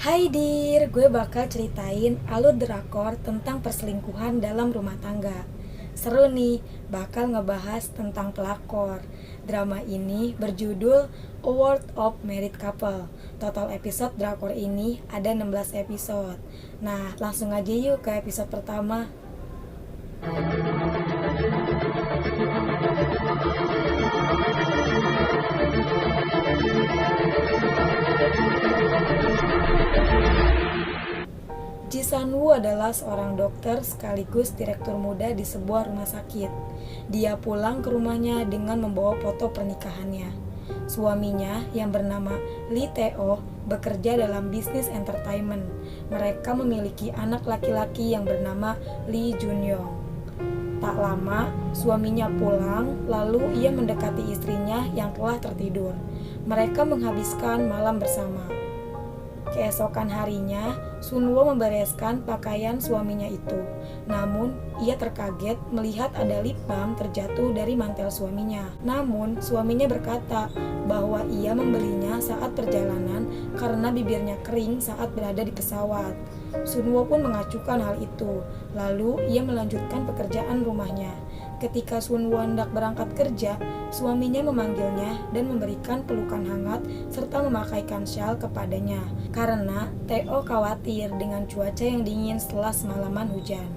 Hai Dir, gue bakal ceritain alur drakor tentang perselingkuhan dalam rumah tangga. Seru nih, bakal ngebahas tentang pelakor. Drama ini berjudul A World of Married Couple. Total episode drakor ini ada 16 episode. Nah, langsung aja yuk ke episode pertama. Ji San-woo adalah seorang dokter sekaligus direktur muda di sebuah rumah sakit. Dia pulang ke rumahnya dengan membawa foto pernikahannya. Suaminya yang bernama Lee Tae-oh bekerja dalam bisnis entertainment. Mereka memiliki anak laki-laki yang bernama Lee Jun-young. Tak lama, suaminya pulang, lalu ia mendekati istrinya yang telah tertidur. Mereka menghabiskan malam bersama. Keesokan harinya, Sunwo membereskan pakaian suaminya itu. Namun, ia terkaget melihat ada lip balm terjatuh dari mantel suaminya. Namun, suaminya berkata bahwa ia membelinya saat perjalanan karena bibirnya kering saat berada di pesawat. Sunwo pun mengacukan hal itu. Lalu, ia melanjutkan pekerjaan rumahnya. Ketika Sunwo hendak berangkat kerja, suaminya memanggilnya dan memberikan pelukan hangat serta memakaikan syal kepadanya karena Tae-oh khawatir dengan cuaca yang dingin setelah semalaman hujan.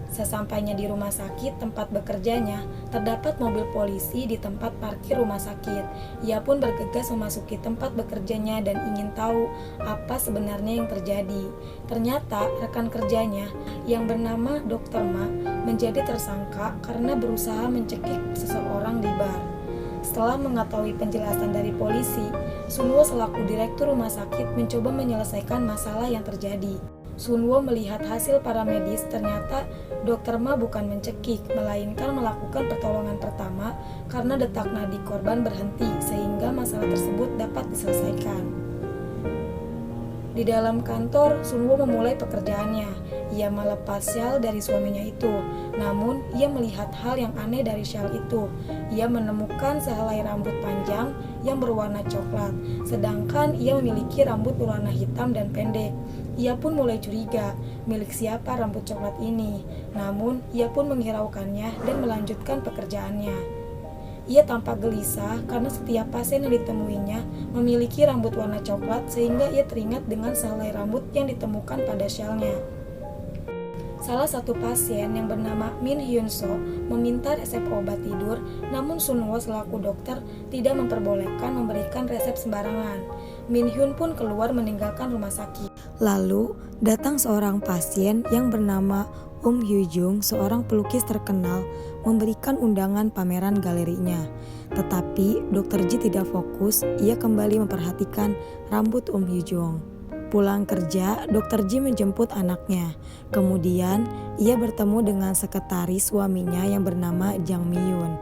Sesampainya di rumah sakit tempat bekerjanya, terdapat mobil polisi di tempat parkir rumah sakit. Ia pun bergegas memasuki tempat bekerjanya dan ingin tahu apa sebenarnya yang terjadi. Ternyata rekan kerjanya yang bernama Dr. Ma menjadi tersangka karena berusaha mencekik seseorang di bar. Setelah mengetahui penjelasan dari polisi, Sunwo selaku direktur rumah sakit mencoba menyelesaikan masalah yang terjadi. Sunwo melihat hasil paramedis, ternyata Dr. Ma bukan mencekik, melainkan melakukan pertolongan pertama karena detak nadi korban berhenti sehingga masalah tersebut dapat diselesaikan. Di dalam kantor, Sunwo memulai pekerjaannya. Ia melepas syal dari suaminya itu. Namun, ia melihat hal yang aneh dari syal itu. Ia menemukan sehelai rambut panjang yang berwarna coklat, sedangkan ia memiliki rambut berwarna hitam dan pendek. Ia pun mulai curiga, milik siapa rambut coklat ini. Namun, ia pun menghiraukannya dan melanjutkan pekerjaannya. Ia tampak gelisah karena setiap pasien yang ditemuinya memiliki rambut warna coklat sehingga ia teringat dengan sehelai rambut yang ditemukan pada syalnya. Salah satu pasien yang bernama Min Hyun So meminta resep obat tidur, namun Sunwo selaku dokter tidak memperbolehkan memberikan resep sembarangan. Min Hyun pun keluar meninggalkan rumah sakit. Lalu datang seorang pasien yang bernama Hyo Jung, seorang pelukis terkenal, memberikan undangan pameran galerinya. Tetapi Dr. Ji tidak fokus, ia kembali memperhatikan rambut Hyo Jung. Pulang kerja, Dr. Ji menjemput anaknya. Kemudian, ia bertemu dengan sekretaris suaminya yang bernama Jang Mi-yoon.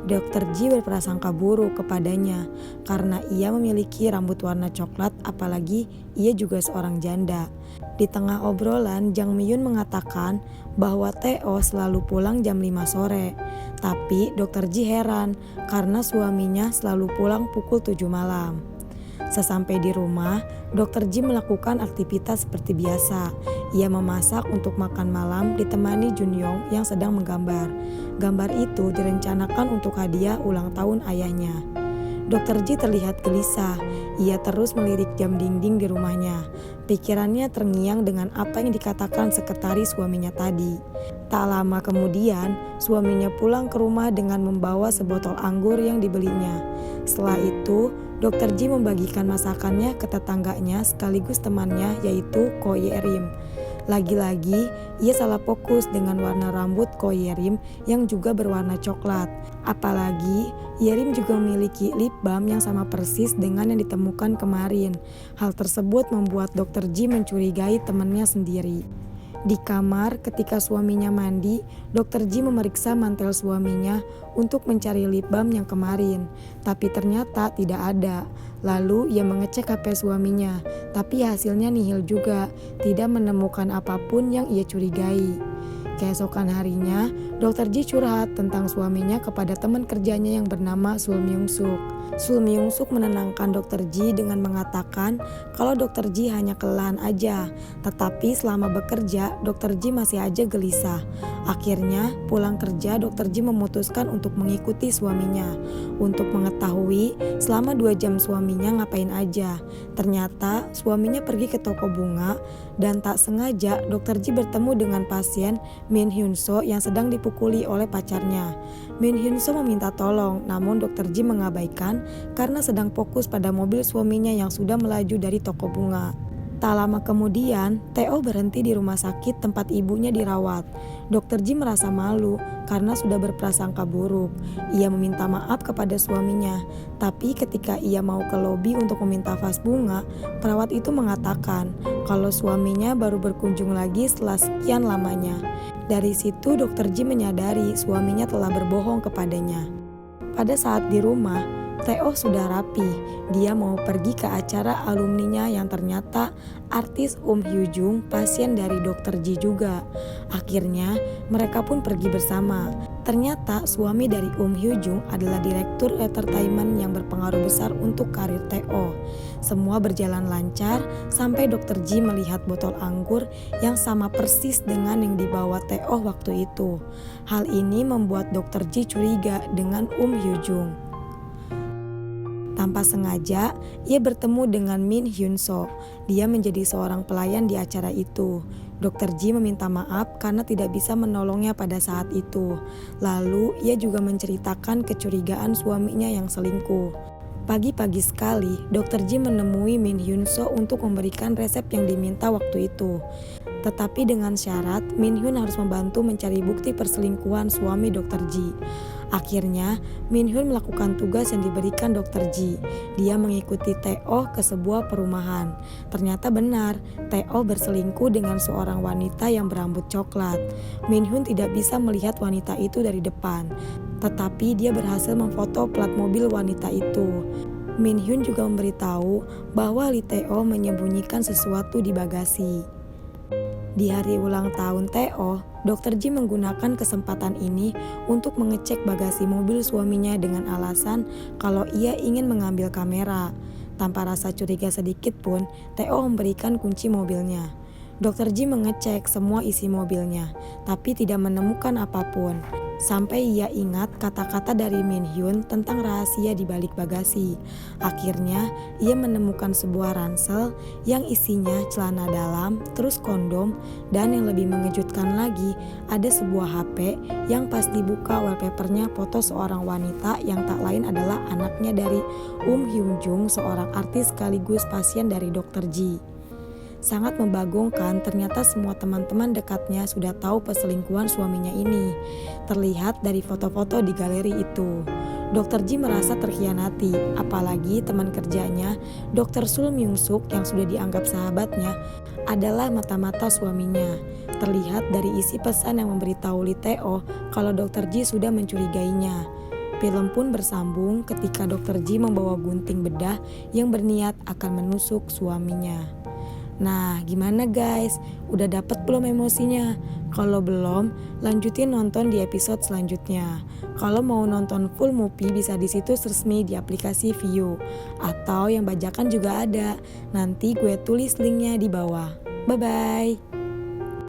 Dr. Ji berprasangka buruk kepadanya karena ia memiliki rambut warna coklat, apalagi ia juga seorang janda. Di tengah obrolan, Jang Mi-yoon mengatakan bahwa Tae-oh selalu pulang jam 5 sore. Tapi Dr. Ji heran karena suaminya selalu pulang pukul 7 malam. Sesampai di rumah, Dr. Ji melakukan aktivitas seperti biasa. Ia memasak untuk makan malam ditemani Jun-young yang sedang menggambar. Gambar itu direncanakan untuk hadiah ulang tahun ayahnya. Dr. Ji terlihat gelisah. Ia terus melirik jam dinding di rumahnya. Pikirannya terngiang dengan apa yang dikatakan sekretaris suaminya tadi. Tak lama kemudian, suaminya pulang ke rumah dengan membawa sebotol anggur yang dibelinya. Setelah itu, Dr. Ji membagikan masakannya ke tetangganya sekaligus temannya, yaitu Ko Ye-rim. Lagi-lagi, ia salah fokus dengan warna rambut Ko Ye-rim yang juga berwarna coklat. Apalagi, Ye-rim juga memiliki lip balm yang sama persis dengan yang ditemukan kemarin. Hal tersebut membuat Dr. Ji mencurigai temannya sendiri. Di kamar, ketika suaminya mandi, Dr. Ji memeriksa mantel suaminya untuk mencari lip balm yang kemarin, tapi ternyata tidak ada. Lalu ia mengecek HP suaminya, tapi hasilnya nihil juga, tidak menemukan apapun yang ia curigai. Keesokan harinya, Dr. Ji curhat tentang suaminya kepada teman kerjanya yang bernama Sul Myung Suk. Sul Myung Suk menenangkan Dr. Ji dengan mengatakan kalau Dr. Ji hanya kelelahan aja, tetapi selama bekerja Dr. Ji masih aja gelisah. Akhirnya pulang kerja Dr. Ji memutuskan untuk mengikuti suaminya untuk mengetahui selama 2 jam suaminya ngapain aja. Ternyata suaminya pergi ke toko bunga dan tak sengaja Dr. Ji bertemu dengan pasien Min Hyun So yang sedang dipukuli oleh pacarnya. Min Hyun So meminta tolong, namun Dr. Ji mengabaikan karena sedang fokus pada mobil suaminya yang sudah melaju dari toko bunga. Tak lama kemudian, Theo berhenti di rumah sakit tempat ibunya dirawat. Dr. Ji merasa malu karena sudah berprasangka buruk. Ia meminta maaf kepada suaminya, tapi ketika ia mau ke lobi untuk meminta vas bunga, perawat itu mengatakan kalau suaminya baru berkunjung lagi setelah sekian lamanya. Dari situ Dr. Ji menyadari suaminya telah berbohong kepadanya. Pada saat di rumah, Theo sudah rapi. Dia mau pergi ke acara alumninya yang ternyata artis Hyo Jung, pasien dari Dr. Ji juga. Akhirnya mereka pun pergi bersama. Ternyata suami dari Hyo Jung adalah direktur entertainment yang berpengaruh besar untuk karir Theo. Semua berjalan lancar sampai Dr. Ji melihat botol anggur yang sama persis dengan yang dibawa Theo waktu itu. Hal ini membuat Dr. Ji curiga dengan Hyo Jung. Tanpa sengaja, ia bertemu dengan Min Hyun So. Dia menjadi seorang pelayan di acara itu. Dr. Ji meminta maaf karena tidak bisa menolongnya pada saat itu. Lalu, ia juga menceritakan kecurigaan suaminya yang selingkuh. Pagi-pagi sekali, Dr. Ji menemui Min Hyun So untuk memberikan resep yang diminta waktu itu. Tetapi dengan syarat, Min Hyun harus membantu mencari bukti perselingkuhan suami Dr. Ji. Akhirnya, Min Hyun melakukan tugas yang diberikan Dr. Ji. Dia mengikuti Theo ke sebuah perumahan. Ternyata benar, Theo berselingkuh dengan seorang wanita yang berambut coklat. Min Hyun tidak bisa melihat wanita itu dari depan, tetapi dia berhasil memfoto plat mobil wanita itu. Min Hyun juga memberitahu bahwa Lee Theo menyembunyikan sesuatu di bagasi. Di hari ulang tahun Theo, Dr. Ji menggunakan kesempatan ini untuk mengecek bagasi mobil suaminya dengan alasan kalau ia ingin mengambil kamera. Tanpa rasa curiga sedikit pun, Theo memberikan kunci mobilnya. Dr. Ji mengecek semua isi mobilnya, tapi tidak menemukan apapun. Sampai ia ingat kata-kata dari Min Hyun tentang rahasia di balik bagasi. Akhirnya, ia menemukan sebuah ransel yang isinya celana dalam, terus kondom, dan yang lebih mengejutkan lagi, ada sebuah HP yang pas dibuka wallpapernya foto seorang wanita yang tak lain adalah anaknya dari Hyun Jung, seorang artis sekaligus pasien dari Dr. Ji. Sangat membagongkan, ternyata semua teman-teman dekatnya sudah tahu perselingkuhan suaminya ini. Terlihat dari foto-foto di galeri itu. Dr. Ji merasa terkhianati, apalagi teman kerjanya, Dr. Sul Myung Suk yang sudah dianggap sahabatnya, adalah mata-mata suaminya. Terlihat dari isi pesan yang memberitahu Lee Theo kalau Dr. Ji sudah mencurigainya. Film pun bersambung ketika Dr. Ji membawa gunting bedah yang berniat akan menusuk suaminya. Nah, gimana guys? Udah dapet belum emosinya? Kalau belum, lanjutin nonton di episode selanjutnya. Kalau mau nonton full movie bisa di situs resmi di aplikasi Viu. Atau yang bajakan juga ada. Nanti gue tulis linknya di bawah. Bye-bye.